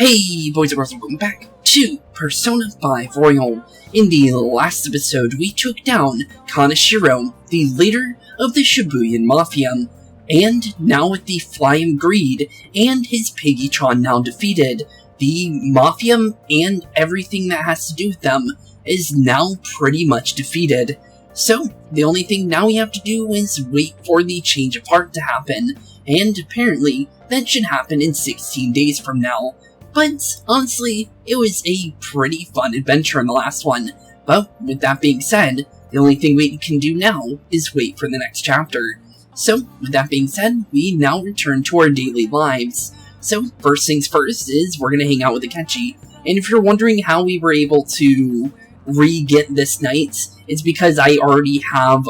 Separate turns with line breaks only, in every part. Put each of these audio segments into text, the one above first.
Hey boys and girls, welcome back to Persona 5 Royal. In the last episode, we took down Kaneshiro, the leader of the Shibuyan Mafia. And now with the Flying Greed and his Piggytron now defeated, the Mafia and everything that has to do with them is now pretty much defeated. So, the only thing now we have to do is wait for the change of heart to happen. And apparently, that should happen in 16 days from now. But, honestly, it was a pretty fun adventure in the last one. But, with that being said, the only thing we can do now is wait for the next chapter. So, with that being said, we now return to our daily lives. So, first things first is we're going to hang out with Akechi. And if you're wondering how we were able to re-get this night, it's because I already have,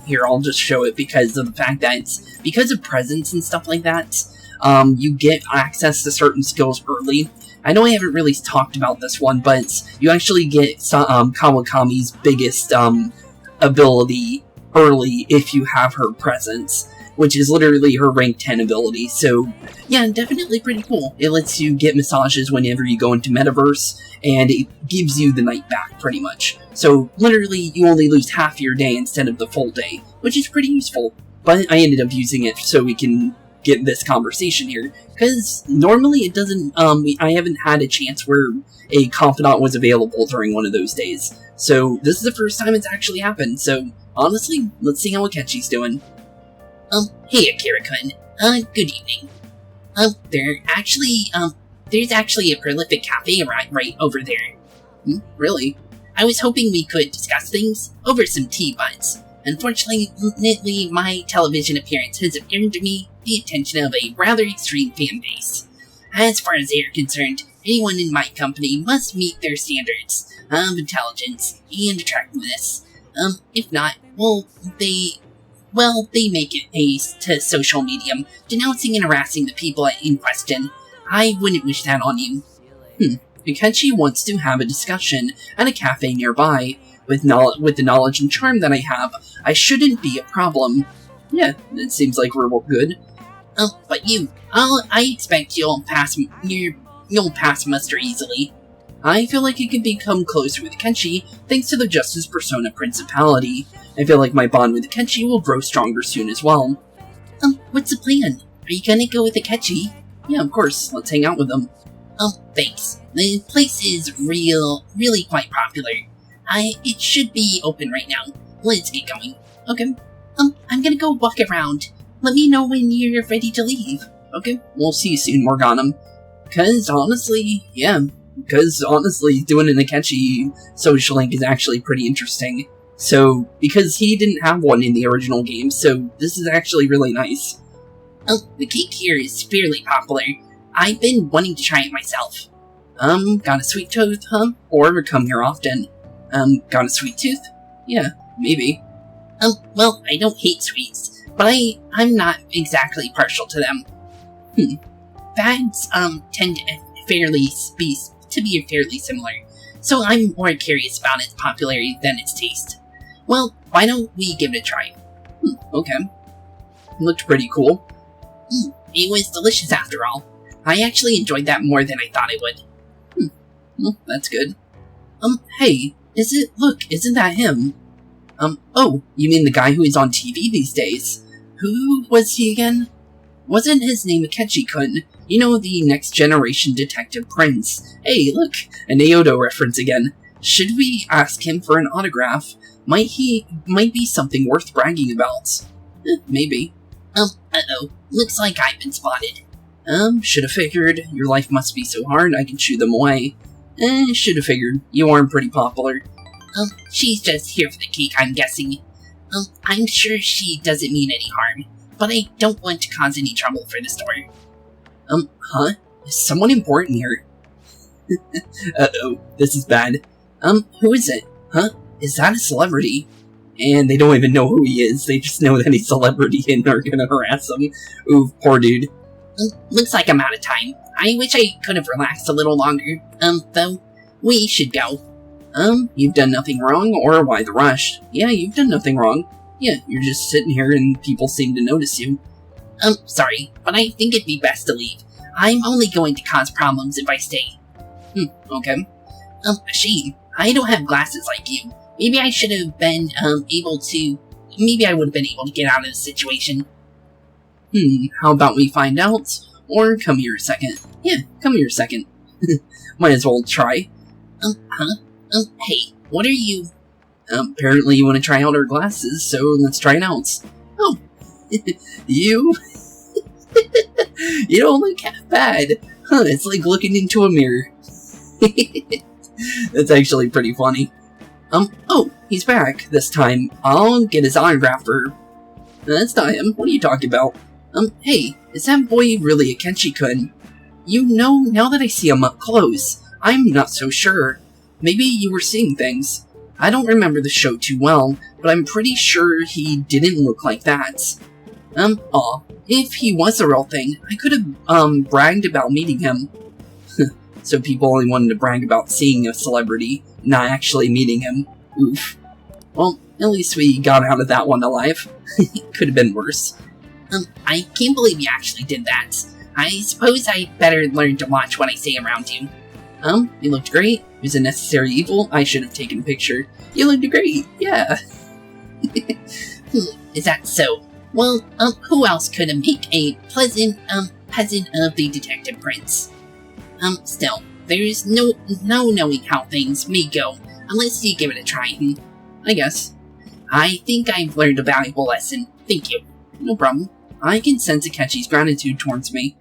here, I'll just show it because of the fact that it's because of presents and stuff like that. You get access to certain skills early. I know I haven't really talked about this one, but you actually get Kawakami's biggest ability early if you have her presence, which is literally her rank 10 ability. So, yeah, definitely pretty cool. It lets you get massages whenever you go into Metaverse, and it gives you the night back, pretty much. So, literally, you only lose half your day instead of the full day, which is pretty useful. But I ended up using it so we can get this conversation here, because normally it doesn't, I haven't had a chance where a confidant was available during one of those days. So, this is the first time it's actually happened, so, honestly, let's see how Akechi's doing.
Hey Akira-kun, good evening. There's actually a prolific cafe right over there.
Really?
I was hoping we could discuss things over some tea buds. Unfortunately, my television appearance has earned me the attention of a rather extreme fan base. As far as they are concerned, anyone in my company must meet their standards of intelligence and attractiveness. If not, they make it to social medium, denouncing and harassing the people in question. I wouldn't wish that on you.
Akechi wants to have a discussion at a cafe nearby. With the knowledge and charm that I have, I shouldn't be a problem. Yeah, it seems like we're good.
But I expect you'll pass muster easily.
I feel like I can become closer with Akechi thanks to the Justice Persona Principality. I feel like my bond with Akechi will grow stronger soon as well.
What's the plan? Are you gonna go with Akechi?
Yeah, of course. Let's hang out with them.
Thanks. The place is really quite popular. It should be open right now. Let's get going.
Okay.
I'm gonna go walk around. Let me know when you're ready to leave.
Okay, we'll see you soon, Morganum. Because honestly, doing an Akechi social link is actually pretty interesting. So, because he didn't have one in the original game, so this is actually really nice.
The cake here is fairly popular. I've been wanting to try it myself.
Got a sweet tooth, huh? Or come here often. Got a sweet tooth? Yeah, maybe.
Well, I don't hate sweets, but I'm not exactly partial to them. Fads, tend to be fairly similar, so I'm more curious about its popularity than its taste. Well, why don't we give it a try?
Okay. Looked pretty cool.
It was delicious after all. I actually enjoyed that more than I thought I would.
Well, that's good. Hey, isn't that him? Oh, you mean the guy who is on TV these days? Who was he again? Wasn't his name Akechi-kun? You know, the next generation detective prince. Hey, look, a Naoto reference again. Should we ask him for an autograph? Might be something worth bragging about. Maybe.
Uh-oh. Looks like I've been spotted.
Should've figured. Your life must be so hard, I can shoo them away. Should've figured. You aren't pretty popular.
She's just here for the cake, I'm guessing. I'm sure she doesn't mean any harm, but I don't want to cause any trouble for the store.
Huh? Is someone important here? Uh-oh, this is bad. Who is it? Huh? Is that a celebrity? And they don't even know who he is, they just know that he's a celebrity and are gonna harass him. Ooh, poor dude.
Looks like I'm out of time. I wish I could have relaxed a little longer. Though, we should go.
You've done nothing wrong, or why the rush? Yeah, you've done nothing wrong. Yeah, you're just sitting here and people seem to notice you.
Sorry, but I think it'd be best to leave. I'm only going to cause problems if I stay.
Okay.
A shame. I don't have glasses like you. Maybe I should have been, maybe I would have been able to get out of this situation.
How about we find out? Or come here a second. Yeah, come here a second. Might as well try.
Hey, what are you?
Apparently you want to try out our glasses, so let's try it out. Oh, you? You don't look half bad. Huh, it's like looking into a mirror. That's actually pretty funny. Oh, he's back. This time, I'll get his autograph for... That's not him. What are you talking about? Hey, is that boy really a Kenshi-kun? You know, now that I see him up close, I'm not so sure. Maybe you were seeing things. I don't remember the show too well, but I'm pretty sure he didn't look like that. Aw, if he was a real thing, I could have, bragged about meeting him. So people only wanted to brag about seeing a celebrity, not actually meeting him. Oof. Well, at least we got out of that one alive. Could have been worse.
I can't believe you actually did that. I suppose I better learn to watch what I say around you.
You looked great. It was a necessary evil. I should have taken a picture. You looked great, yeah.
Is that so? Well, who else could make a pleasant, peasant of the detective prince? Still, there's no knowing how things may go, unless you give it a try,
I guess.
I think I've learned a valuable lesson. Thank you.
No problem. I can sense Akechi's gratitude towards me.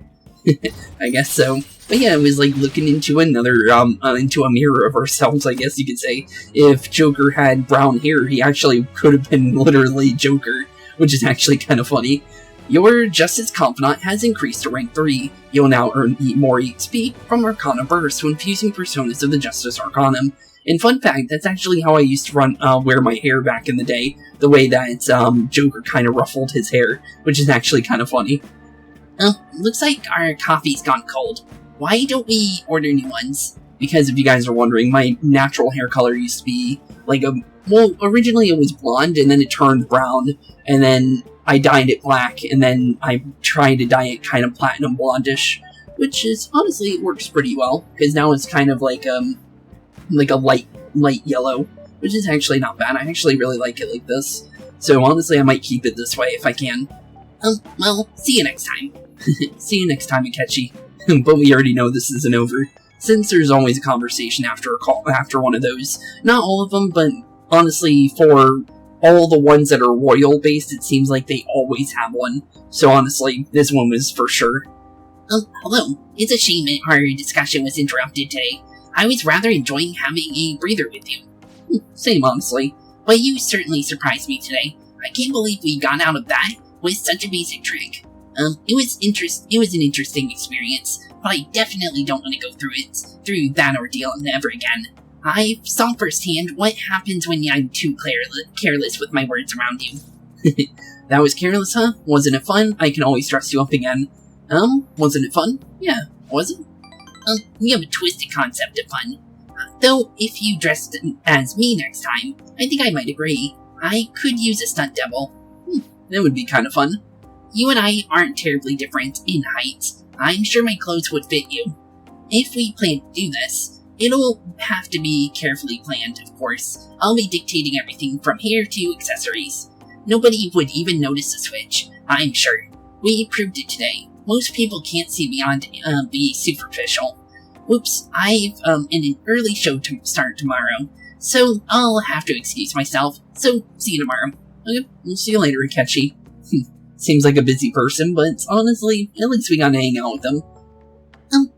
I guess so. But yeah, it was like looking into another, into a mirror of ourselves, I guess you could say. If Joker had brown hair, he actually could have been literally Joker, which is actually kind of funny. Your Justice Confidant has increased to rank 3. You'll now earn more XP from Arcana Burst when fusing personas of the Justice Arcanum. And fun fact, that's actually how I used to wear my hair back in the day. The way that Joker kind of ruffled his hair, which is actually kind of funny.
Looks like our coffee's gone cold. Why don't we order new ones?
Because if you guys are wondering, my natural hair color used to be like well, originally it was blonde, and then it turned brown, and then I dyed it black, and then I tried to dye it kind of platinum blondish, which is, honestly, it works pretty well, because now it's kind of like a light yellow, which is actually not bad. I actually really like it like this. So honestly, I might keep it this way if I can.
Well, see you next time.
See you next time, Akechi. But we already know this isn't over, since there's always a conversation after one of those. Not all of them, but honestly, for all the ones that are royal-based, it seems like they always have one. So honestly, this one was for sure.
Hello. It's a shame our discussion was interrupted today. I was rather enjoying having a breather with you.
Same, honestly.
But you certainly surprised me today. I can't believe we got out of that with such a basic trick. It was an interesting experience, but I definitely don't want to go through that ordeal ever again. I saw firsthand what happens when I'm too careless with my words around you.
That was careless, huh? Wasn't it fun? I can always dress you up again. Wasn't it fun? Yeah, was it?
You have a twisted concept of fun. Though, if you dressed as me next time, I think I might agree. I could use a stunt double.
That would be kind of fun.
You and I aren't terribly different in height. I'm sure my clothes would fit you. If we plan to do this, it'll have to be carefully planned, of course. I'll be dictating everything from hair to accessories. Nobody would even notice the switch, I'm sure. We proved it today. Most people can't see beyond the superficial. Whoops, I've an early show to start tomorrow, so I'll have to excuse myself. So, see you tomorrow.
Okay, we'll see you later, Akechi. Seems like a busy person, but honestly, at least we got to hang out with him.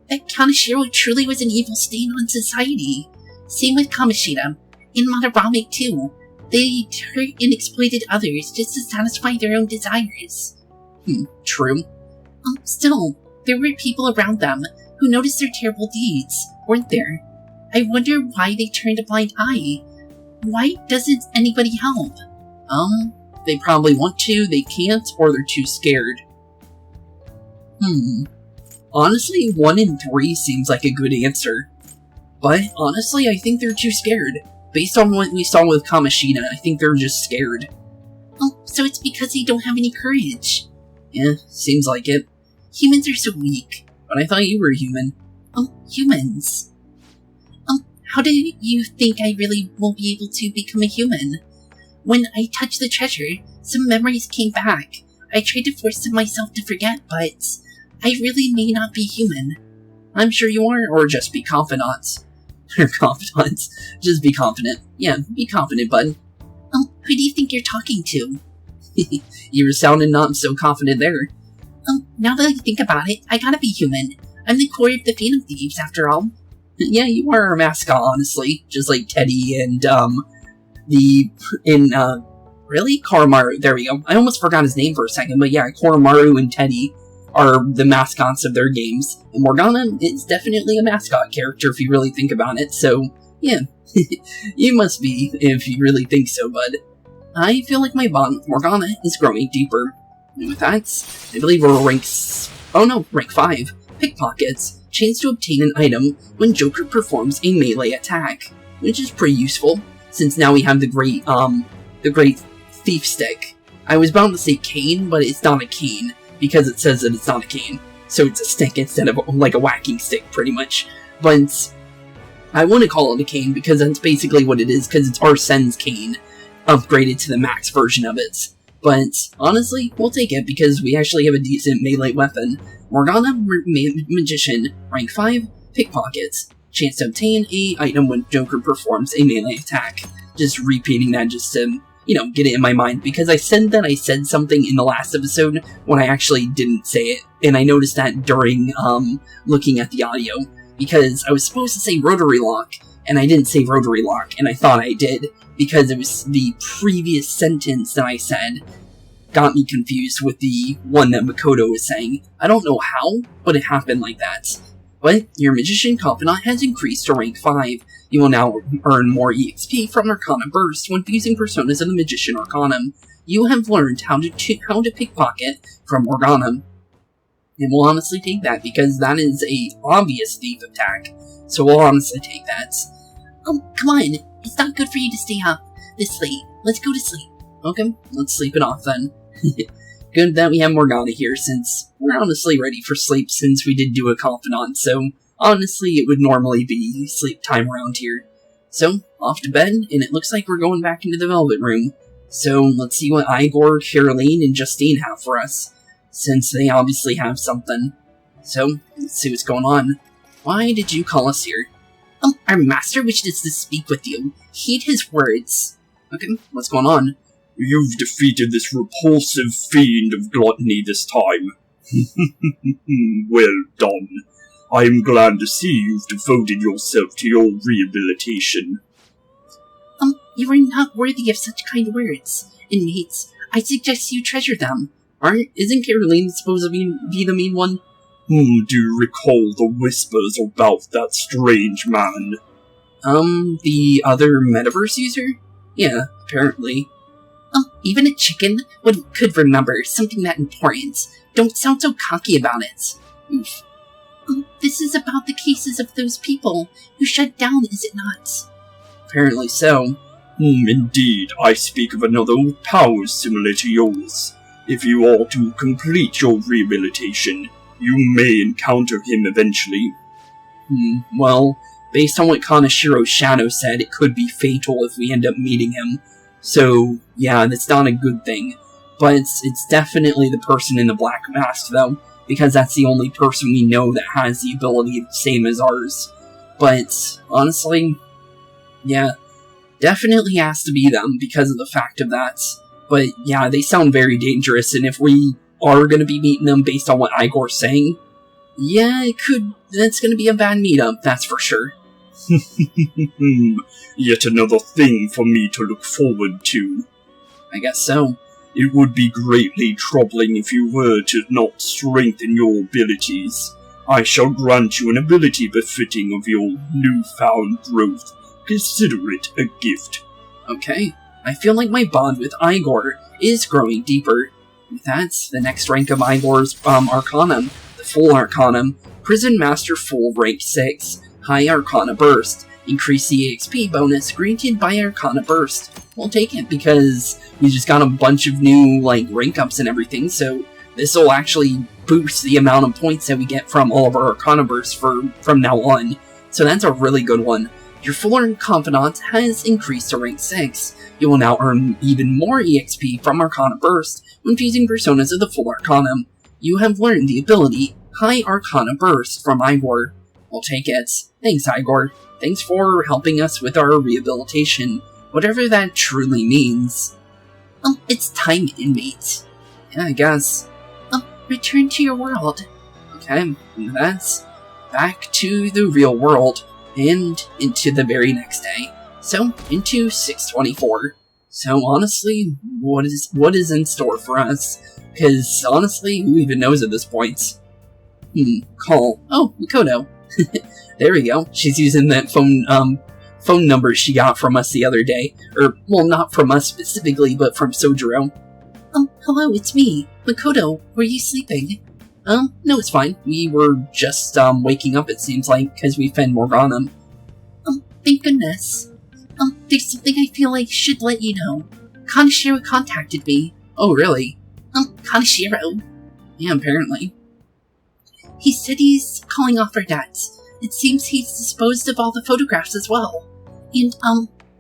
That Kaneshiro truly was an evil stain on society. Same with Kamoshida, and Madarame too. They hurt and exploited others just to satisfy their own desires.
True.
Still, there were people around them who noticed their terrible deeds, weren't there? I wonder why they turned a blind eye. Why doesn't anybody help?
They probably want to, they can't, or they're too scared. Honestly, 1 in 3 seems like a good answer. But honestly, I think they're too scared. Based on what we saw with Kamoshida, I think they're just scared.
So it's because they don't have any courage.
Yeah, seems like it.
Humans are so weak.
but I thought you were human.
Oh, humans. How do you think I really will be able to become a human? When I touched the treasure, some memories came back. I tried to force myself to forget, but I really may not be human.
I'm sure you are, or just be confidant. You're confidant. Just be confident. Yeah, be confident, bud.
Who do you think you're talking to?
You were sounding not so confident there.
Now that I think about it, I gotta be human. I'm the core of the Phantom Thieves, after all.
Yeah, you are a mascot, honestly. Just like Teddy and, really? Koromaru, there we go. I almost forgot his name for a second, but yeah, Koromaru and Teddy are the mascots of their games. And Morgana is definitely a mascot character if you really think about it, so, yeah. You must be, if you really think so, bud. I feel like my bond with Morgana is growing deeper. And with that, I believe we're rank 5. Pickpockets. Chance to obtain an item when Joker performs a melee attack, which is pretty useful, since now we have the great thief stick. I was bound to say cane, but it's not a cane, because it says that it's not a cane, so it's a stick instead of like a whacking stick, pretty much. But I want to call it a cane because that's basically what it is, because it's Arsene's cane, upgraded to the max version of it. But honestly, we'll take it because we actually have a decent melee weapon. Morgana, Magician, rank 5, Pickpockets. Chance to obtain a item when Joker performs a melee attack. Just repeating that just to, get it in my mind, because I said that I said something in the last episode when I actually didn't say it, and I noticed that during, looking at the audio, because I was supposed to say rotary lock, and I didn't say rotary lock, and I thought I did, because it was the previous sentence that I said got me confused with the one that Makoto was saying. I don't know how, but it happened like that. But your Magician Confidant has increased to rank 5. You will now earn more EXP from Arcana Burst when fusing personas of the Magician Arcanum. You have learned how to pickpocket from Morgana. And we'll honestly take that, because that is a obvious thief attack. So we'll honestly take that.
Come on. It's not good for you to stay up this late. Let's go to sleep.
Okay, let's sleep it off then. Good that we have Morgana here, since we're honestly ready for sleep, since we did do a confidant, so honestly it would normally be sleep time around here. So, off to bed, and it looks like we're going back into the Velvet Room. So, let's see what Igor, Caroline, and Justine have for us, since they obviously have something. So, let's see what's going on. Why did you call us here?
Our master wishes to speak with you. Heed his words.
Okay, what's going on?
You've defeated this repulsive fiend of gluttony this time. Well done. I am glad to see you've devoted yourself to your rehabilitation.
You are not worthy of such kind words. Inmates, I suggest you treasure them.
Isn't Caroline supposed to be the mean one?
Do you recall the whispers about that strange man?
The other metaverse user? Yeah, apparently.
Even a chicken could remember something that important. Don't sound so cocky about it.
Oof.
This is about the cases of those people who shut down, is it not?
Apparently so.
Indeed, I speak of another with powers similar to yours. If you are to complete your rehabilitation, you may encounter him eventually.
Well, based on what Kanashiro's shadow said, it could be fatal if we end up meeting him. So, yeah, that's not a good thing. But it's definitely the person in the black mask, though, because that's the only person we know that has the ability same as ours. But, honestly, yeah, definitely has to be them because of the fact of that. But, yeah, they sound very dangerous, and if we are going to be meeting them based on what Igor's saying, yeah, that's going to be a bad meetup, that's for sure.
Yet another thing for me to look forward to.
I guess so.
It would be greatly troubling if you were to not strengthen your abilities. I shall grant you an ability befitting of your newfound growth. Consider it a gift.
Okay. I feel like my bond with Igor is growing deeper. With that, the next rank of Igor's Arcanum, the Full Arcanum, Prison Master Full rank 6, High Arcana Burst. Increase the EXP bonus granted by Arcana Burst. We'll take it because we just got a bunch of new, rank ups and everything, so this will actually boost the amount of points that we get from all of our Arcana bursts from now on. So that's a really good one. Your full confidant has increased to rank 6. You will now earn even more EXP from Arcana Burst when fusing personas of the full Arcanum. You have learned the ability High Arcana Burst from Igor. We'll take it. Thanks, Igor. Thanks for helping us with our rehabilitation, whatever that truly means.
It's time, inmate.
Yeah, I guess.
Return to your world.
Okay, that's back to the real world, and into the very next day. So, into 624. So, honestly, what is in store for us? Because, honestly, who even knows at this point? Call. Oh, Makoto. There we go. She's using that phone number she got from us the other day. Or, well, not from us specifically, but from Sojiro.
Hello, it's me. Makoto, were you sleeping?
No, it's fine. We were just, waking up, it seems like, because we fed Morgana.
Thank goodness. There's something I feel like should let you know. Kaneshiro contacted me.
Oh, really?
Kaneshiro?
Yeah, apparently.
He said he's calling off our debts. It seems he's disposed of all the photographs as well. And,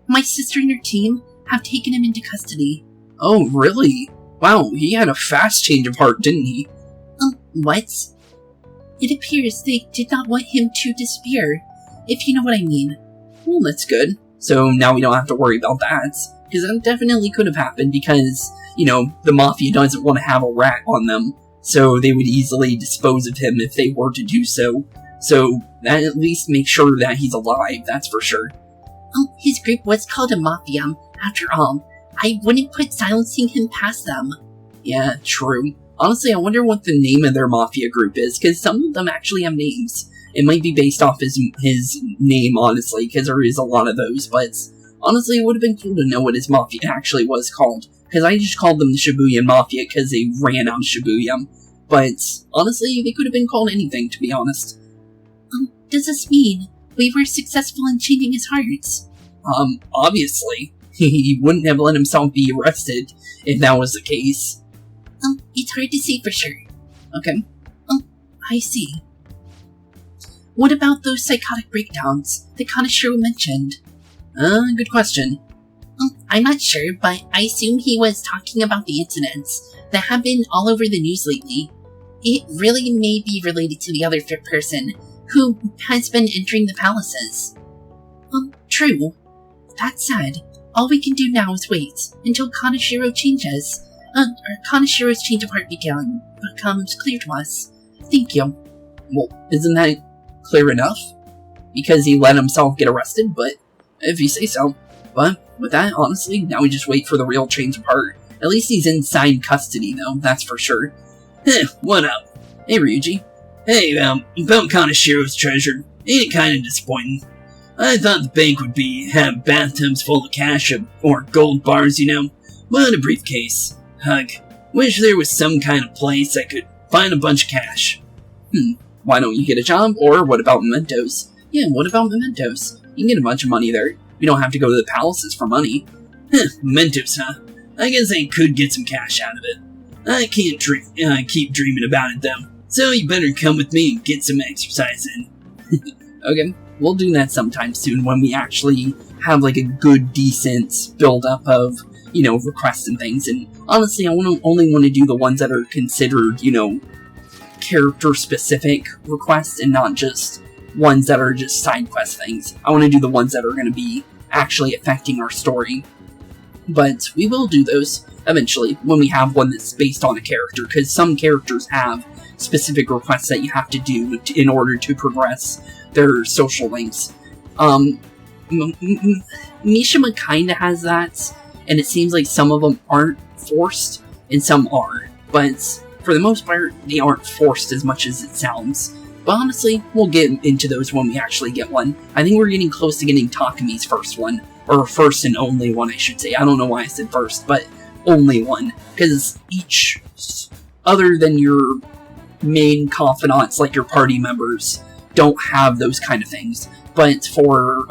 my sister and her team have taken him into custody.
Oh, really? Wow, he had a fast change of heart, didn't he?
What? It appears they did not want him to disappear, if you know what I mean.
Well, that's good. So now we don't have to worry about that. Because that definitely could have happened because, the Mafia doesn't want to have a rat on them. So they would easily dispose of him if they were to do so. So that at least makes sure that he's alive, that's for sure.
His group was called a Mafia, after all. I wouldn't put silencing him past them.
Yeah, true. Honestly, I wonder what the name of their Mafia group is, because some of them actually have names. It might be based off his name, honestly, because there is a lot of those, but honestly, it would have been cool to know what his Mafia actually was called, because I just called them the Shibuya Mafia because they ran out of Shibuya. But honestly, they could have been called anything, to be honest.
Does this mean we were successful in changing his heart?
Obviously. He wouldn't have let himself be arrested if that was the case.
It's hard to say for sure.
Okay.
I see. What about those psychotic breakdowns that Kaneshiro mentioned?
Good question.
I'm not sure, but I assume he was talking about the incidents that have been all over the news lately. It really may be related to the other person who has been entering the palaces. True. That said, all we can do now is wait until Kaneshiro changes. Kaneshiro's change of heart becomes clear to us. Thank you.
Well, isn't that clear enough? Because he let himself get arrested, but if you say so. But with that, honestly, now we just wait for the real change of heart. At least he's inside custody, though, that's for sure.
What up?
Hey, Ryuji.
Hey, about Kaneshiro's treasure. Ain't it kinda disappointing? I thought the bank would have bathtubs full of cash or gold bars, But a briefcase. Hug. Wish there was some kind of place I could find a bunch of cash.
Why don't you get a job? Or what about mementos? Yeah, what about mementos? You can get a bunch of money there. We don't have to go to the palaces for money.
Mementos, huh? I guess I could get some cash out of it. I can't keep dreaming about it, though. So you better come with me and get some exercise in.
Okay, we'll do that sometime soon when we actually have, a good, decent build-up of, requests and things. And honestly, I only want to do the ones that are considered, character-specific requests and not just ones that are just side quest things. I want to do the ones that are going to be actually affecting our story. But we will do those eventually when we have one that's based on a character, because some characters have specific requests that you have to do in order to progress their social links. Mishima kinda has that, and it seems like some of them aren't forced, and some are. But for the most part, they aren't forced as much as it sounds. But honestly, we'll get into those when we actually get one. I think we're getting close to getting Takami's first one. Or first and only one, I should say. I don't know why I said first, but only one. Because each, other than your main confidants, like your party members, don't have those kind of things. But for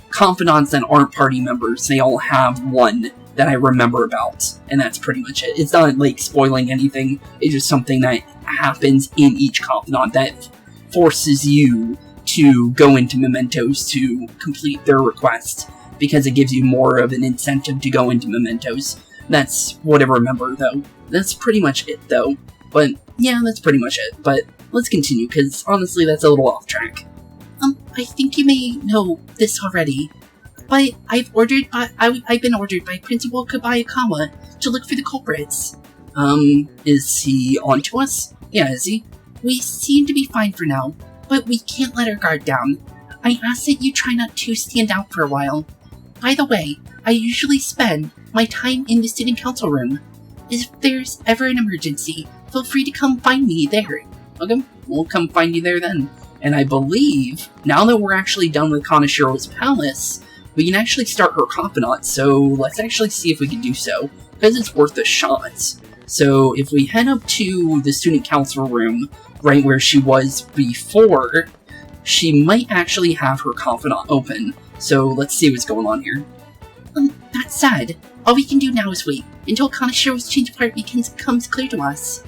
confidants that aren't party members, they all have one that I remember about. And that's pretty much it. It's not, spoiling anything. It's just something that happens in each confidant that forces you to go into mementos to complete their request, because it gives you more of an incentive to go into mementos. That's what I remember, though. That's pretty much it, though. But, yeah, that's pretty much it. But let's continue, because honestly, that's a little off track.
I think you may know this already, but I've been ordered by Principal Kobayakawa to look for the culprits.
Is he onto us? Yeah, is he?
We seem to be fine for now, but we can't let our guard down. I ask that you try not to stand out for a while. By the way, I usually spend my time in the student council room. If there's ever an emergency, feel free to come find me there.
Okay, we'll come find you there then. And I believe, now that we're actually done with Kanashiro's palace, we can actually start her confidant, so let's actually see if we can do so, because it's worth a shot. So if we head up to the student council room, right where she was before, she might actually have her confidant open. So let's see what's going on here.
That said, all we can do now is wait until Kanashiro's change of heart becomes clear to us.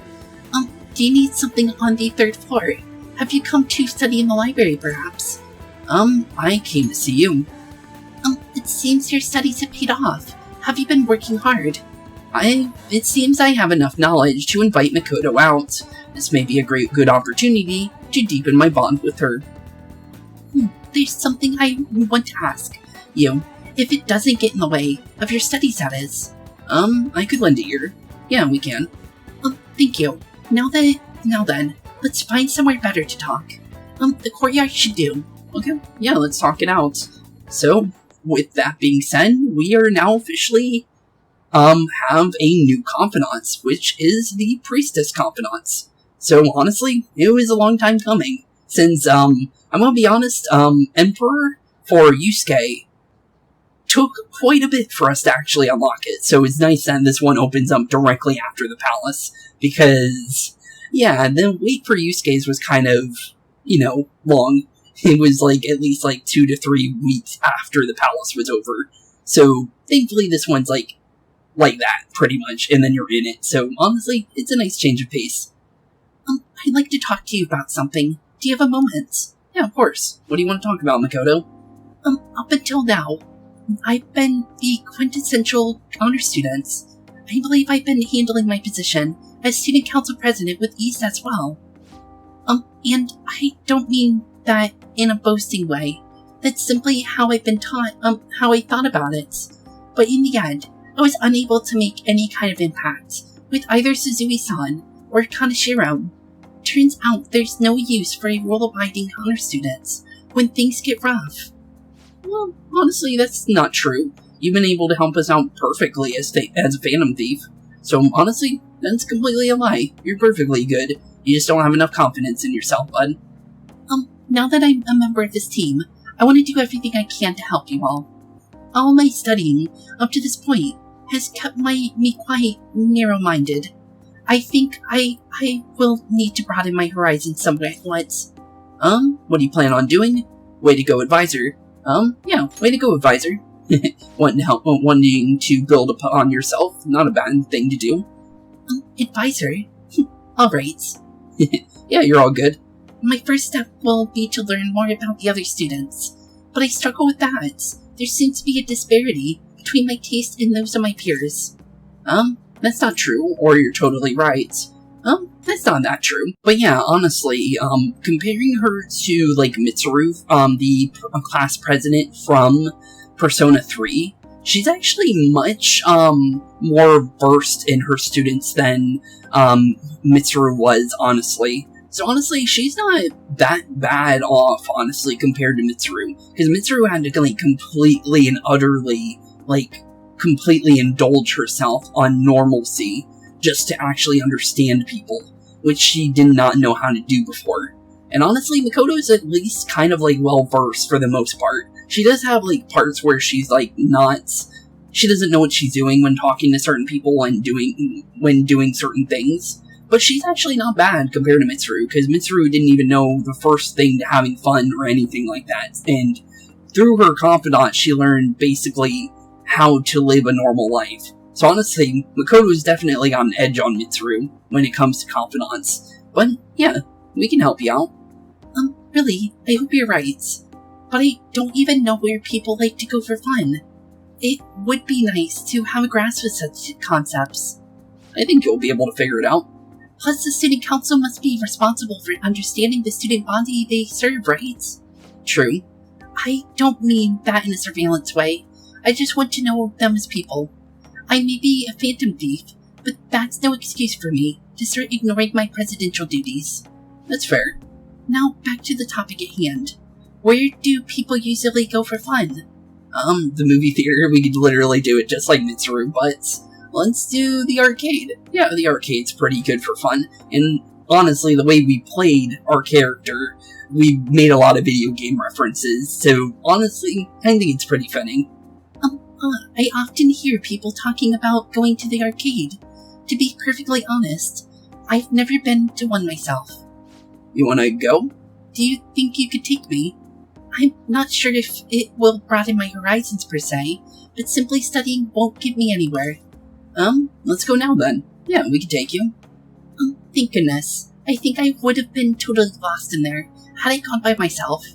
Do you need something on the 3rd floor? Have you come to study in the library, perhaps?
I came to see you.
It seems your studies have paid off. Have you been working hard?
It seems I have enough knowledge to invite Makoto out. This may be a good opportunity to deepen my bond with her.
There's something I want to ask you, if it doesn't get in the way of your studies, that is.
I could lend a ear. Yeah, we can.
Thank you. Now then, let's find somewhere better to talk. The courtyard should do.
Okay, yeah, let's talk it out. So, with that being said, we are now officially, have a new confidant, which is the priestess confidant. So, honestly, it was a long time coming. Since, I'm gonna be honest, Emperor for Yusuke took quite a bit for us to actually unlock it. So it's nice that this one opens up directly after the palace. Because, yeah, the wait for Yusuke's was kind of, long. It was at least 2 to 3 weeks after the palace was over. So, thankfully this one's like that, pretty much, and then you're in it. So, honestly, it's a nice change of pace.
I'd like to talk to you about something. Do you have a moment?
Yeah, of course. What do you want to talk about, Makoto?
Up until now, I've been the quintessential honor student. I believe I've been handling my position as student council president with ease as well. And I don't mean that in a boasting way. That's simply how I've been taught, how I thought about it. But in the end, I was unable to make any kind of impact with either Suzui-san or Kanashiro. Turns out there's no use for a rule-abiding honor student when things get rough.
Well, honestly, that's not true. You've been able to help us out perfectly as a Phantom Thief. So, honestly, that's completely a lie. You're perfectly good. You just don't have enough confidence in yourself, bud.
Now that I'm a member of this team, I want to do everything I can to help you all. All my studying up to this point has kept me quite narrow-minded. I think I will need to broaden my horizons somewhat.
What do you plan on doing? Way to go, advisor. Yeah, way to go, advisor. Wanting to build upon yourself, not a bad thing to do.
Advisor? Alright.
Yeah, you're all good.
My first step will be to learn more about the other students, but I struggle with that. There seems to be a disparity between my taste and those of my peers.
That's not true, or you're totally right. That's not that true. But yeah, honestly, comparing her to, Mitsuru, the class president from Persona 3, she's actually much, more versed in her students than, Mitsuru was, honestly. So honestly, she's not that bad off, honestly, compared to Mitsuru. Because Mitsuru had to, completely and utterly, completely indulge herself on normalcy just to actually understand people, which she did not know how to do before. And honestly, Makoto is at least kind of well-versed for the most part. She does have parts where she's she doesn't know what she's doing when talking to certain people and doing certain things. But she's actually not bad compared to Mitsuru, because Mitsuru didn't even know the first thing to having fun or anything like that. And through her confidant, she learned basically how to live a normal life. So honestly, Makoto is definitely on edge on Mitsuru when it comes to confidants. But yeah, we can help you out.
Really, I hope you're right. But I don't even know where people like to go for fun. It would be nice to have a grasp of such concepts.
I think you'll be able to figure it out.
Plus, the student council must be responsible for understanding the student body they serve, right?
True.
I don't mean that in a surveillance way. I just want to know them as people. I may be a phantom thief, but that's no excuse for me to start ignoring my presidential duties.
That's fair.
Now, back to the topic at hand. Where do people usually go for fun?
The movie theater, we could literally do it just like Mitsuru, but let's do the arcade. Yeah, the arcade's pretty good for fun, and honestly, the way we played our character, we made a lot of video game references, so honestly, I think it's pretty fitting.
I often hear people talking about going to the arcade. To be perfectly honest, I've never been to one myself.
You wanna go?
Do you think you could take me? I'm not sure if it will broaden my horizons per se, but simply studying won't get me anywhere.
Let's go now then. Yeah, we can take you.
Thank goodness. I think I would have been totally lost in there had I gone by myself.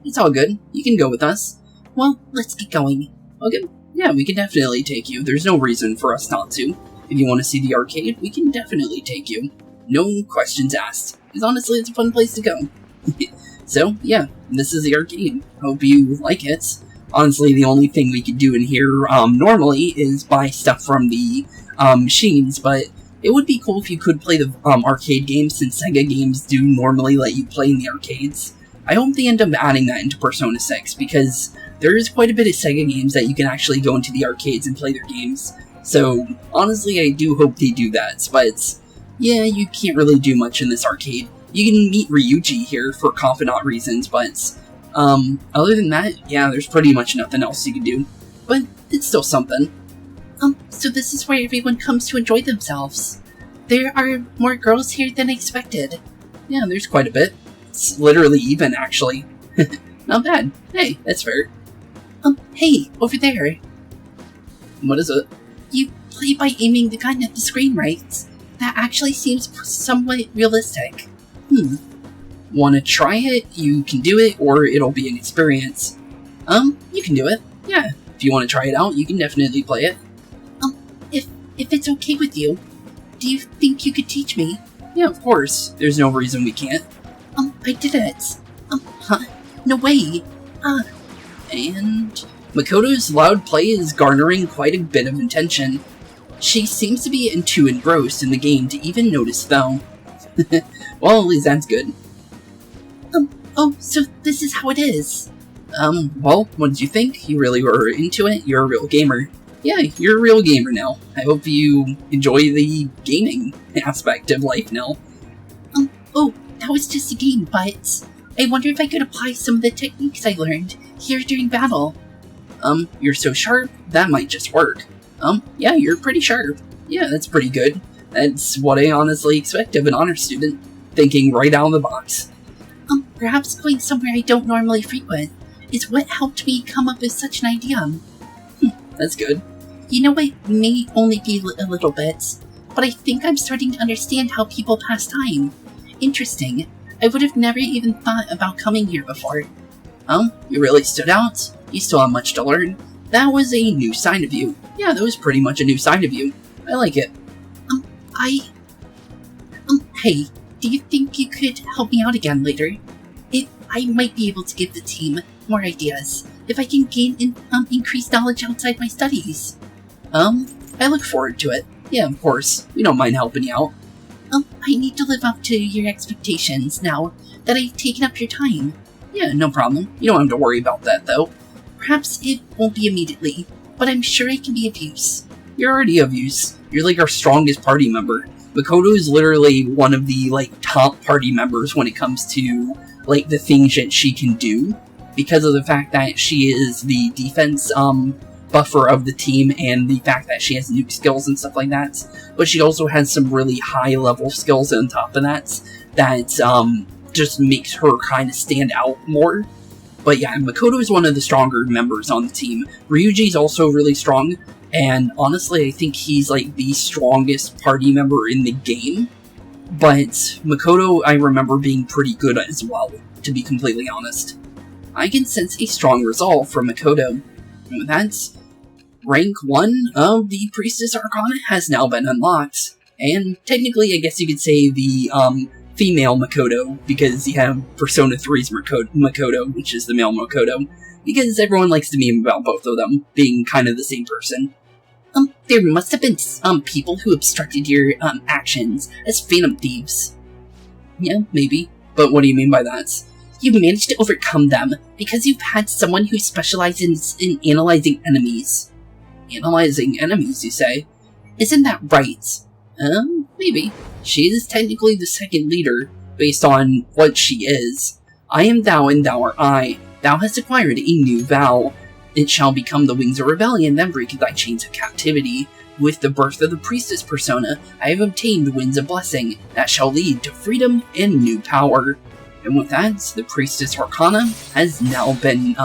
It's all good. You can go with us.
Well, let's get going.
Okay. Yeah, we can definitely take you. There's no reason for us not to. If you want to see the arcade, we can definitely take you. No questions asked. Because honestly, it's a fun place to go. So, yeah, this is the arcade. Hope you like it. Honestly, the only thing we could do in here, normally, is buy stuff from the, machines, but it would be cool if you could play the, arcade games, since Sega games do normally let you play in the arcades. I hope they end up adding that into Persona 6, because there is quite a bit of Sega games that you can actually go into the arcades and play their games. So, honestly, I do hope they do that, but yeah, you can't really do much in this arcade. You can meet Ryuji here for confidant reasons, but other than that, yeah, there's pretty much nothing else you can do. But it's still something.
So this is where everyone comes to enjoy themselves. There are more girls here than I expected.
Yeah, there's quite a bit. It's literally even, actually. Not bad. Hey, that's fair.
Hey, over there.
What is it?
You play by aiming the gun at the screen, right? That actually seems somewhat realistic.
Want to try it? You can do it, or it'll be an experience. You can do it. Yeah, if you want to try it out, you can definitely play it.
If it's okay with you, do you think you could teach me?
Yeah, of course. There's no reason we can't.
I did it. No way.
And Makoto's loud play is garnering quite a bit of attention. She seems to be too engrossed in the game to even notice, though. Well, at least that's good.
Oh, so this is how it is.
Well, what did you think? You really were into it? You're a real gamer. Yeah, you're a real gamer now. I hope you enjoy the gaming aspect of life now.
Oh, that was just a game, but I wonder if I could apply some of the techniques I learned here during battle.
You're so sharp, that might just work. Yeah, you're pretty sharp. Yeah, that's pretty good. That's what I honestly expect of an honor student. Thinking right out of the box.
Perhaps going somewhere I don't normally frequent is what helped me come up with such an idea.
That's good.
You know, I may only be a little bit, but I think I'm starting to understand how people pass time. Interesting. I would have never even thought about coming here before.
You really stood out. You still have much to learn. That was a new side of you. Yeah, that was pretty much a new side of you. I like it.
Hey, do you think you could help me out again later? I might be able to give the team more ideas if I can gain increased knowledge outside my studies.
I look forward to it. Yeah, of course. We don't mind helping you out.
I need to live up to your expectations now that I've taken up your time.
Yeah, no problem. You don't have to worry about that, though.
Perhaps it won't be immediately, but I'm sure I can be of use.
You're already of use. You're like our strongest party member. Makoto is literally one of the, top party members when it comes to, the things that she can do. Because of the fact that she is the defense, buffer of the team and the fact that she has nuke skills and stuff like that. But she also has some really high-level skills on top of that just makes her kind of stand out more. But yeah, Makoto is one of the stronger members on the team. Ryuji's also really strong, and honestly, I think he's, the strongest party member in the game. But Makoto, I remember being pretty good as well, to be completely honest. I can sense a strong resolve from Makoto. That's rank 1 of the Priestess Arcana has now been unlocked. And technically, I guess you could say the female Makoto, because you have Persona 3's Makoto, which is the male Makoto, because everyone likes to meme about both of them being kind of the same person.
There must have been some people who obstructed your, actions as Phantom Thieves.
Yeah, maybe. But what do you mean by that?
You managed to overcome them because you've had someone who specializes in analyzing enemies.
Analyzing enemies, you say?
Isn't that right?
Maybe. She is technically the second leader, based on what she is. I am thou and thou art I. Thou hast acquired a new vow. It shall become the wings of rebellion, then break thy chains of captivity. With the birth of the priestess persona, I have obtained the winds of blessing that shall lead to freedom and new power. And with that, the priestess arcana has now been,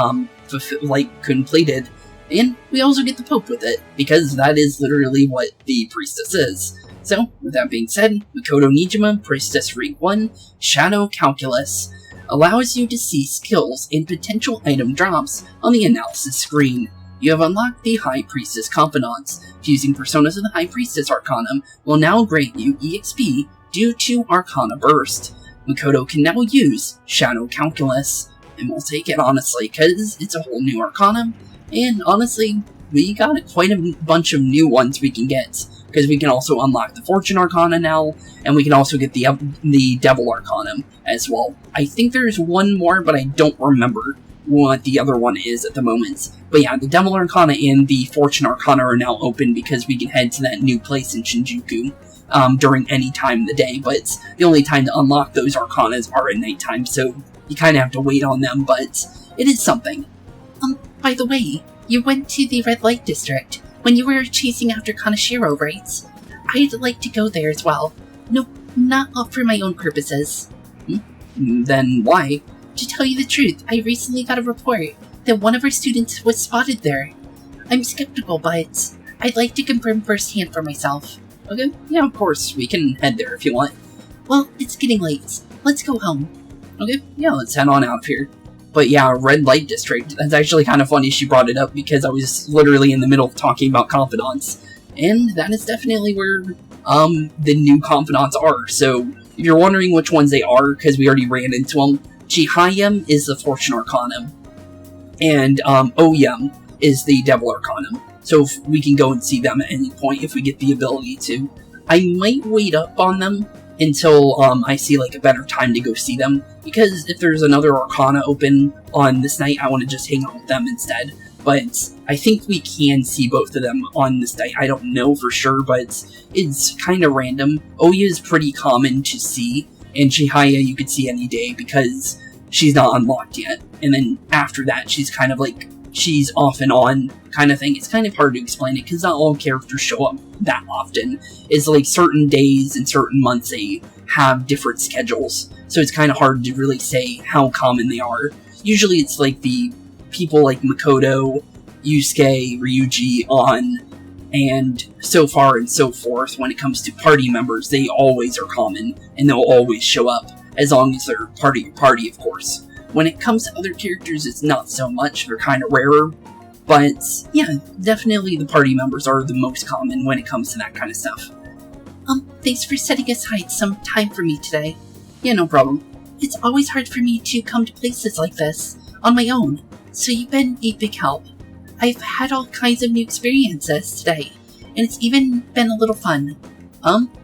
completed. And we also get the Pope with it, because that is literally what the priestess is. So, with that being said, Makoto Nijima, Priestess Rank 1, Shadow Calculus, allows you to see skills and potential item drops on the analysis screen. You have unlocked the High Priestess Confidants. Fusing Personas of the High Priestess Arcanum will now grant you EXP due to Arcana Burst. Makoto can now use Shadow Calculus, and we'll take it honestly, because it's a whole new Arcanum, and honestly, we got quite a bunch of new ones we can get, because we can also unlock the Fortune Arcana now, and we can also get the Devil Arcanum as well. I think there's one more, but I don't remember what the other one is at the moment. But yeah, the Devil Arcana and the Fortune Arcana are now open because we can head to that new place in Shinjuku during any time of the day, but the only time to unlock those Arcanas are at nighttime, so you kind of have to wait on them, but it is something.
By the way, you went to the Red Light District when you were chasing after Kaneshiro, right? I'd like to go there as well. No, not all for my own purposes.
Then why?
To tell you the truth, I recently got a report that one of our students was spotted there. I'm skeptical, but I'd like to confirm firsthand for myself.
Okay, yeah, of course, we can head there if you want.
Well, it's getting late. Let's go home.
Okay, yeah, let's head on out of here. But yeah, Red Light District, that's actually kind of funny she brought it up because I was literally in the middle of talking about confidants. And that is definitely where the new confidants are. So if you're wondering which ones they are, because we already ran into them, Chihayem is the Fortune Arcanum, and Oyem is the Devil Arcanum. So if we can go and see them at any point if we get the ability to. I might wait up on them until I see like a better time to go see them, because if there's another Arcana open on this night, I want to just hang out with them instead. But I think we can see both of them on this night. I don't know for sure, but it's kind of random. Oya is pretty common to see, and Chihaya you could see any day because she's not unlocked yet. And then after that, she's kind of like, she's off and on kind of thing. It's kind of hard to explain it because not all characters show up that often. It's like certain days and certain months they have different schedules. So it's kind of hard to really say how common they are. Usually it's like the people like Makoto, Yusuke, Ryuji, An, and so far and so forth. When it comes to party members, they always are common and they'll always show up as long as they're part of your party, of course. When it comes to other characters, it's not so much. They're kind of rarer. But yeah, definitely the party members are the most common when it comes to that kind of stuff.
Thanks for setting aside some time for me today.
Yeah, no problem.
It's always hard for me to come to places like this on my own, so you've been a big help. I've had all kinds of new experiences today, and it's even been a little fun.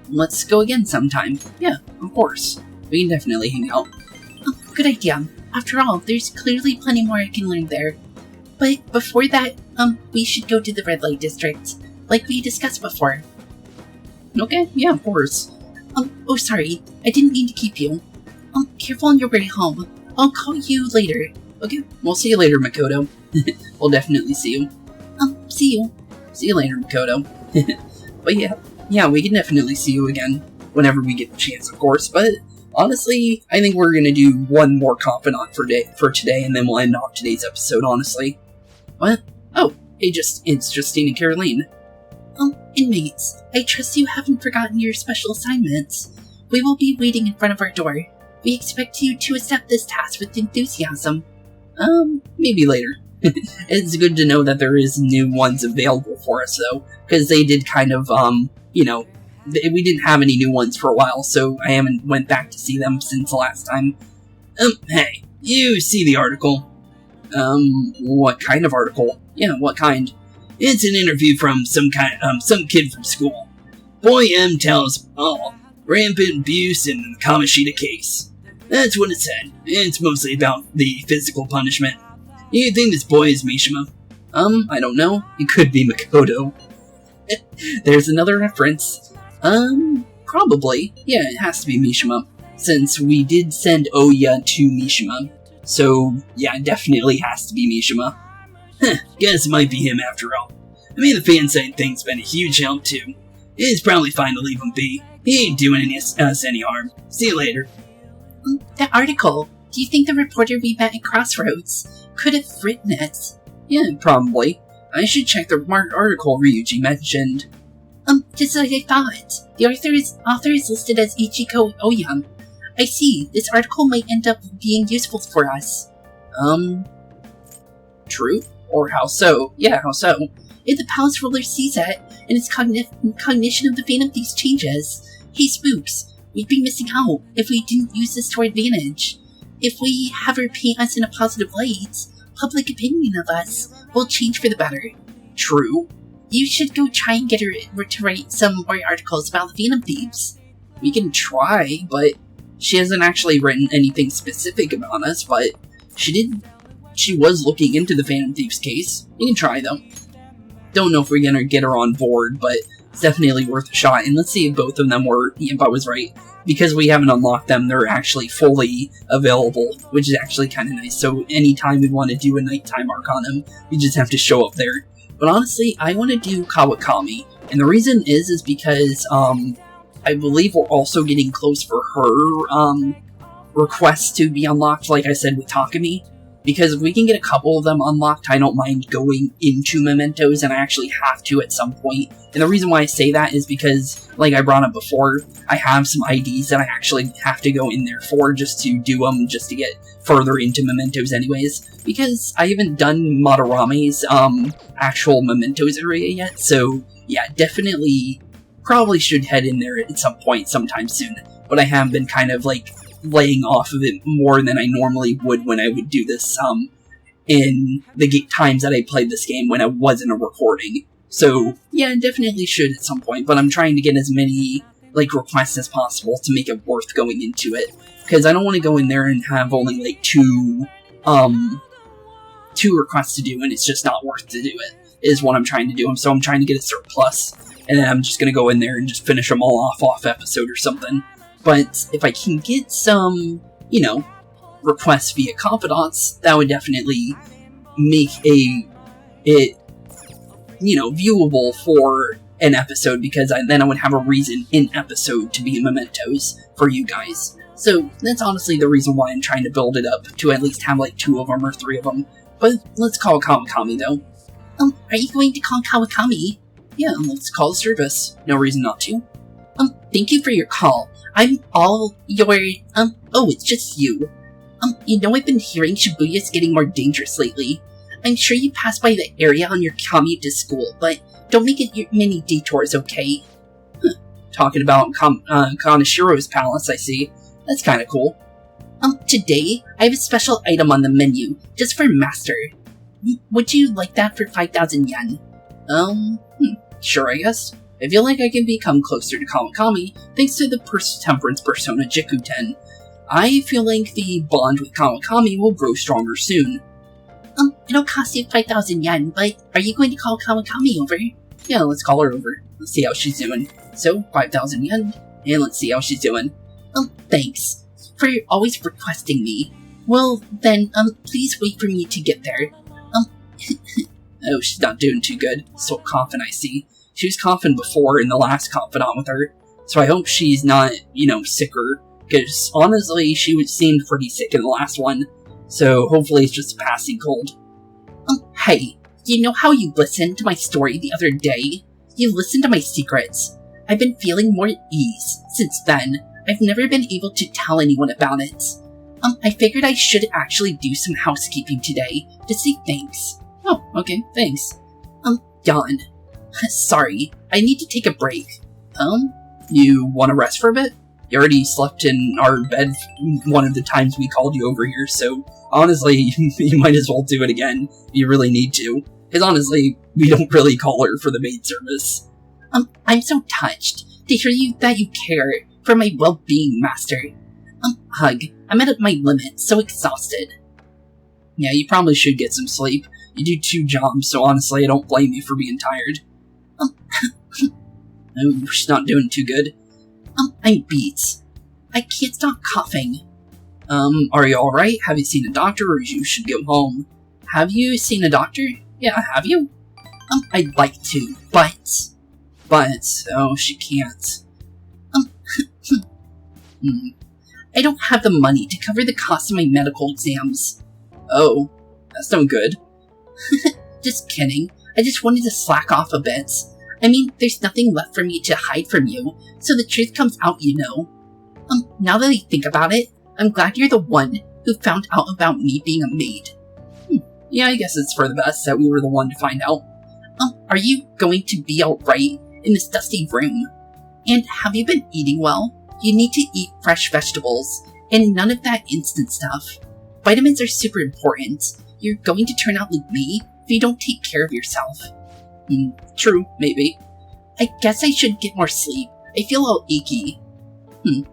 Let's go again sometime. Yeah, of course. We can definitely hang out.
Good idea. After all, there's clearly plenty more I can learn there. But before that, we should go to the Red Light District, like we discussed before.
Okay, yeah, of course.
Oh sorry, I didn't mean to keep you. Careful on your way home. I'll call you later.
Okay, we'll see you later, Makoto. We'll definitely see you.
See you.
See you later, Makoto. But yeah, we can definitely see you again whenever we get the chance, of course, but honestly, I think we're gonna do one more confidant for today, and then we'll end off today's episode, honestly. What? Oh, hey, it's Justine and Caroline.
Inmates, I trust you haven't forgotten your special assignments. We will be waiting in front of our door. We expect you to accept this task with enthusiasm.
Maybe later. It's good to know that there is new ones available for us, though, because they did kind of, we didn't have any new ones for a while, so I haven't went back to see them since the last time. Hey, you see the article? What kind of article? Yeah, what kind? It's an interview from some kid from school. Boy M tells all. Rampant abuse in the Kamishita case. That's what it said. It's mostly about the physical punishment. You think this boy is Mishima? I don't know. He could be Makoto. There's another reference. Probably. Yeah, it has to be Mishima. Since we did send Oya to Mishima. So, yeah, it definitely has to be Mishima. Guess it might be him after all. I mean, the fansite thing's been a huge help too. It's probably fine to leave him be. He ain't doing us any harm. See you later.
That article. Do you think the reporter we met at Crossroads could have written it?
Yeah, probably. I should check the article Ryuji mentioned.
Just like I thought. The author is listed as Ichiko Oyam. I see. This article might end up being useful for us.
True? Or how so? Yeah, how so?
If the palace ruler sees it, and its cognition of the Phantom Thieves changes. Hey, Spooks, we'd be missing out if we didn't use this to our advantage. If we have her paint us in a positive light, public opinion of us will change for the better.
True.
You should go try and get her to write some more articles about the Phantom Thieves.
We can try, but she hasn't actually written anything specific about us, but she was looking into the Phantom Thieves case. We can try, though. Don't know if we're gonna get her on board, but it's definitely worth a shot. And let's see if both of them were, if I was right. Because we haven't unlocked them, they're actually fully available, which is actually kind of nice. So anytime we want to do a nighttime arc on them, we just have to show up there. But honestly, I want to do Kawakami. And the reason is because, I believe we're also getting close for her, requests to be unlocked, like I said, with Takumi. Because if we can get a couple of them unlocked, I don't mind going into Mementos, and I actually have to at some point. And the reason why I say that is because, like I brought up before, I have some IDs that I actually have to go in there for, just to do them, just to get further into Mementos anyways. Because I haven't done Madarame's, actual Mementos area yet, so yeah, definitely, probably should head in there at some point sometime soon. But I have been kind of, like, laying off of it more than I normally would when I would do this, in the times that I played this game when I wasn't a recording. So, yeah, I definitely should at some point, but I'm trying to get as many, like, requests as possible to make it worth going into it. Because I don't want to go in there and have only, like, two requests to do, and it's just not worth to do it, is what I'm trying to do. So I'm trying to get a surplus, and then I'm just gonna go in there and just finish them all off episode or something. But if I can get some, requests via confidants, that would definitely make it viewable for an episode, because then I would have a reason in episode to be in Mementos for you guys. So that's honestly the reason why I'm trying to build it up, to at least have like 2 of them or 3 of them. But let's call Kawakami though.
Are you going to call Kawakami?
Yeah, let's call the service. No reason not to.
Thank you for your call. I'm all your, oh, it's just you. I've been hearing Shibuya's getting more dangerous lately. I'm sure you pass by the area on your commute to school, but don't make it many detours, okay?
Talking about Kanashiro's palace, I see. That's kinda cool.
Today, I have a special item on the menu, just for Master. Would you like that for 5,000 yen?
Sure, I guess. I feel like I can become closer to Kawakami thanks to the Temperance Persona Jikuten. I feel like the bond with Kawakami will grow stronger soon.
It'll cost you 5,000 yen, but are you going to call Kawakami over?
Yeah, let's call her over. Let's see how she's doing. So, 5,000 yen, and let's see how she's doing.
Thanks for always requesting me. Well, then, please wait for me to get there.
Oh, she's not doing too good. So coughing, I see. She was coughing before in the last confidant with her, so I hope she's not, sicker, because honestly, she seemed pretty sick in the last one, so hopefully it's just a passing cold.
Hey, you know how you listened to my story the other day? You listened to my secrets. I've been feeling more at ease since then. I've never been able to tell anyone about it. I figured I should actually do some housekeeping today to say thanks. Oh, okay, thanks. Yawn. Sorry, I need to take a break.
You want to rest for a bit? You already slept in our bed one of the times we called you over here, so honestly, you might as well do it again if you really need to. Because honestly, we don't really call her for the maid service.
I'm so touched to hear that you care for my well-being, Master. Hug, I'm at my limit, so exhausted.
Yeah, you probably should get some sleep. You do 2 jobs, so honestly, I don't blame you for being tired. Oh, she's not doing too good.
I'm beat. I can't stop coughing.
Are you alright? Have you seen a doctor, or you should go home?
Have you seen a doctor?
Yeah, have you?
I'd like to, but...
Oh, she can't.
I don't have the money to cover the cost of my medical exams.
Oh, that's no good.
Just kidding. I just wanted to slack off a bit. I mean, there's nothing left for me to hide from you, so the truth comes out, you know. Now that I think about it, I'm glad you're the one who found out about me being a maid.
Yeah, I guess it's for the best that we were the one to find out.
Are you going to be alright in this dusty room? And have you been eating well? You need to eat fresh vegetables, and none of that instant stuff. Vitamins are super important. You're going to turn out like me if you don't take care of yourself.
True, maybe.
I guess I should get more sleep. I feel all achy.
You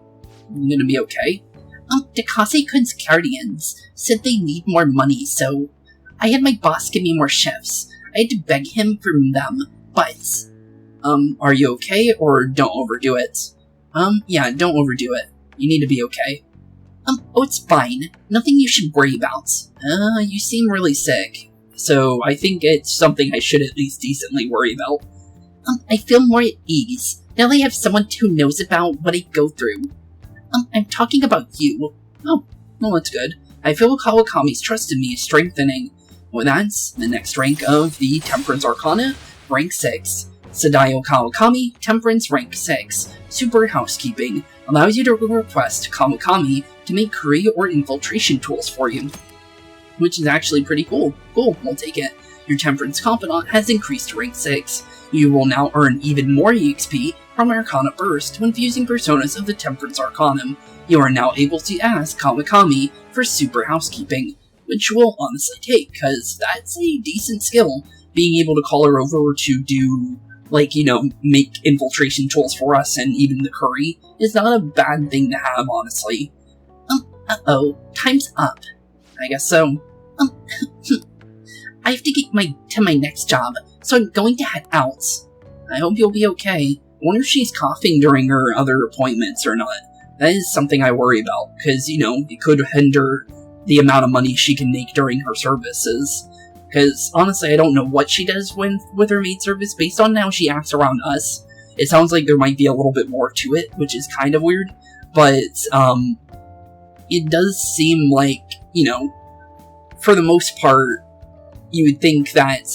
gonna be okay?
Takase-kun's guardians said they need more money, so I had my boss give me more shifts. I had to beg him for them, but...
Are you okay, or don't overdo it? Yeah, don't overdo it. You need to be okay.
Oh, it's fine. Nothing you should worry about.
You seem really sick. So I think it's something I should at least decently worry about.
I feel more at ease, now that I have someone who knows about what I go through. I'm talking about you.
Oh, well, that's good. I feel Kawakami's trust in me is strengthening. Well, that's the next rank of the Temperance Arcana, rank 6. Sadayo Kawakami, Temperance, rank 6. Super Housekeeping. Allows you to request Kawakami to make curry or infiltration tools for you. Which is actually pretty cool. Cool, we'll take it. Your Temperance Confidant has increased to rank 6. You will now earn even more EXP from Arcana Burst when fusing personas of the Temperance Arcanum. You are now able to ask Kawakami for Super Housekeeping, which we'll honestly take, because that's a decent skill. Being able to call her over to do, like, you know, make infiltration tools for us and even the curry is not a bad thing to have, honestly.
Uh-oh, time's up.
I guess so.
I have to get to my next job, so I'm going to head out.
I hope you'll be okay. I wonder if she's coughing during her other appointments or not. That is something I worry about, because, you know, it could hinder the amount of money she can make during her services. Because, honestly, I don't know what she does with her maid service, based on how she acts around us. It sounds like there might be a little bit more to it, which is kind of weird, but, it does seem like, you know, for the most part, you would think that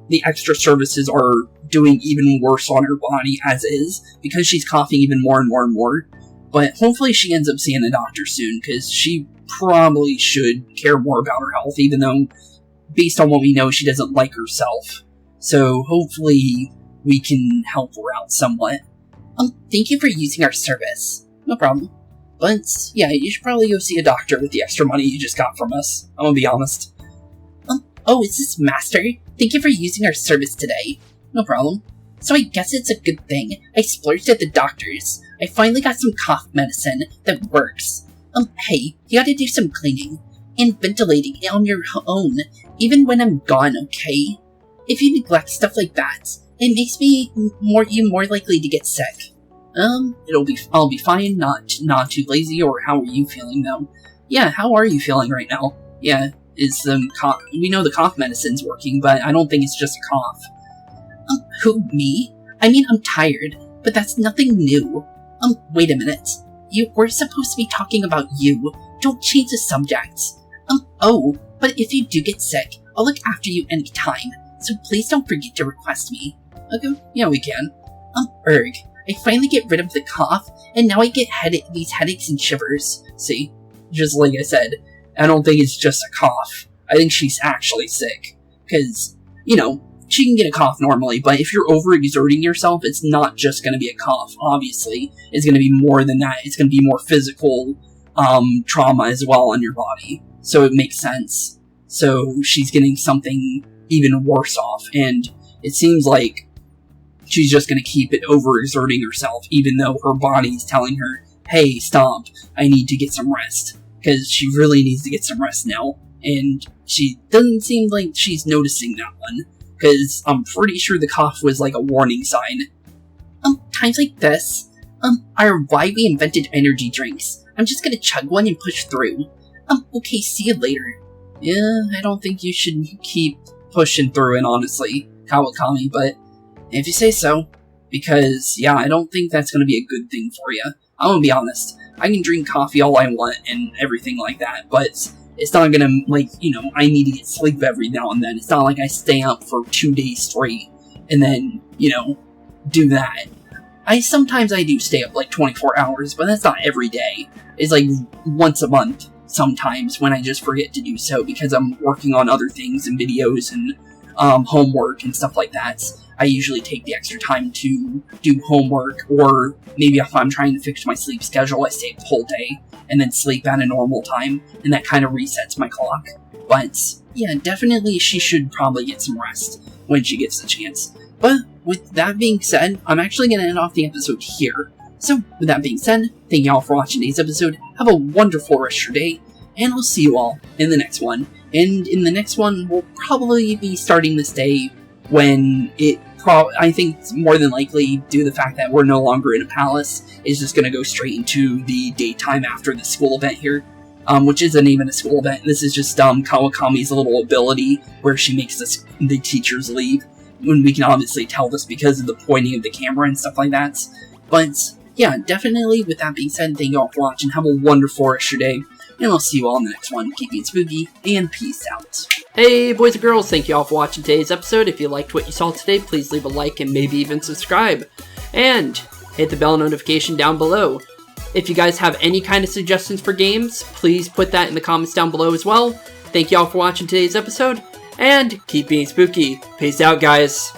the extra services are doing even worse on her body as is, because she's coughing even more and more and more. But hopefully she ends up seeing a doctor soon, because she probably should care more about her health, even though, based on what we know, she doesn't like herself. So hopefully we can help her out somewhat.
Thank you for using our service.
No problem. But, yeah, you should probably go see a doctor with the extra money you just got from us. I'm gonna be honest.
Oh, is this Master? Thank you for using our service today.
No problem.
So I guess it's a good thing I splurged at the doctor's. I finally got some cough medicine that works. Hey, you gotta do some cleaning and ventilating on your own, even when I'm gone, okay? If you neglect stuff like that, it makes me more likely to get sick.
I'll be fine, not too lazy, or how are you feeling though? Yeah, how are you feeling right now? Yeah, we know the cough medicine's working, but I don't think it's just a cough.
Who, me? I mean, I'm tired, but that's nothing new. Wait a minute. We're supposed to be talking about you. Don't change the subject. Oh, but if you do get sick, I'll look after you anytime, so please don't forget to request me.
Okay, yeah, we can.
Erg, I finally get rid of the cough, and now I get these headaches and shivers.
See? Just like I said, I don't think it's just a cough. I think she's actually sick. Because, she can get a cough normally, but if you're overexerting yourself, it's not just going to be a cough, obviously. It's going to be more than that. It's going to be more physical trauma as well on your body. So it makes sense. So she's getting something even worse off, and it seems like she's just going to keep it overexerting herself, even though her body's telling her, hey, stop, I need to get some rest. Because she really needs to get some rest now, and she doesn't seem like she's noticing that one. Because I'm pretty sure the cough was like a warning sign.
Times like this, are why we invented energy drinks. I'm just gonna chug one and push through. Okay, see you later.
Yeah, I don't think you should keep pushing through it, honestly, Kawakami, but if you say so. Because, yeah, I don't think that's gonna be a good thing for you. I'm gonna be honest. I can drink coffee all I want and everything like that, but it's not gonna, I need to get sleep every now and then. It's not like I stay up for 2 days straight and then, do that. Sometimes I do stay up like 24 hours, but that's not every day. It's like once a month sometimes when I just forget to do so because I'm working on other things and videos and homework and stuff like that. I usually take the extra time to do homework, or maybe if I'm trying to fix my sleep schedule, I stay up the whole day and then sleep at a normal time, and that kind of resets my clock. But yeah, definitely she should probably get some rest when she gets the chance. But with that being said, I'm actually going to end off the episode here. So with that being said, thank you all for watching today's episode. Have a wonderful rest of your day, and I'll see you all in the next one. And in the next one, we'll probably be starting this day when I think more than likely, due to the fact that we're no longer in a palace, is just going to go straight into the daytime after the school event here, which isn't even a school event. This is just Kawakami's little ability where she makes the teachers leave. When we can obviously tell this because of the pointing of the camera and stuff like that. But yeah, definitely, with that being said, thank you all for watching. Have a wonderful rest of your day, and I'll see you all in the next one. Keep being spooky, and peace out. Hey, boys and girls, thank you all for watching today's episode. If you liked what you saw today, please leave a like and maybe even subscribe. And hit the bell notification down below. If you guys have any kind of suggestions for games, please put that in the comments down below as well. Thank you all for watching today's episode, and keep being spooky. Peace out, guys.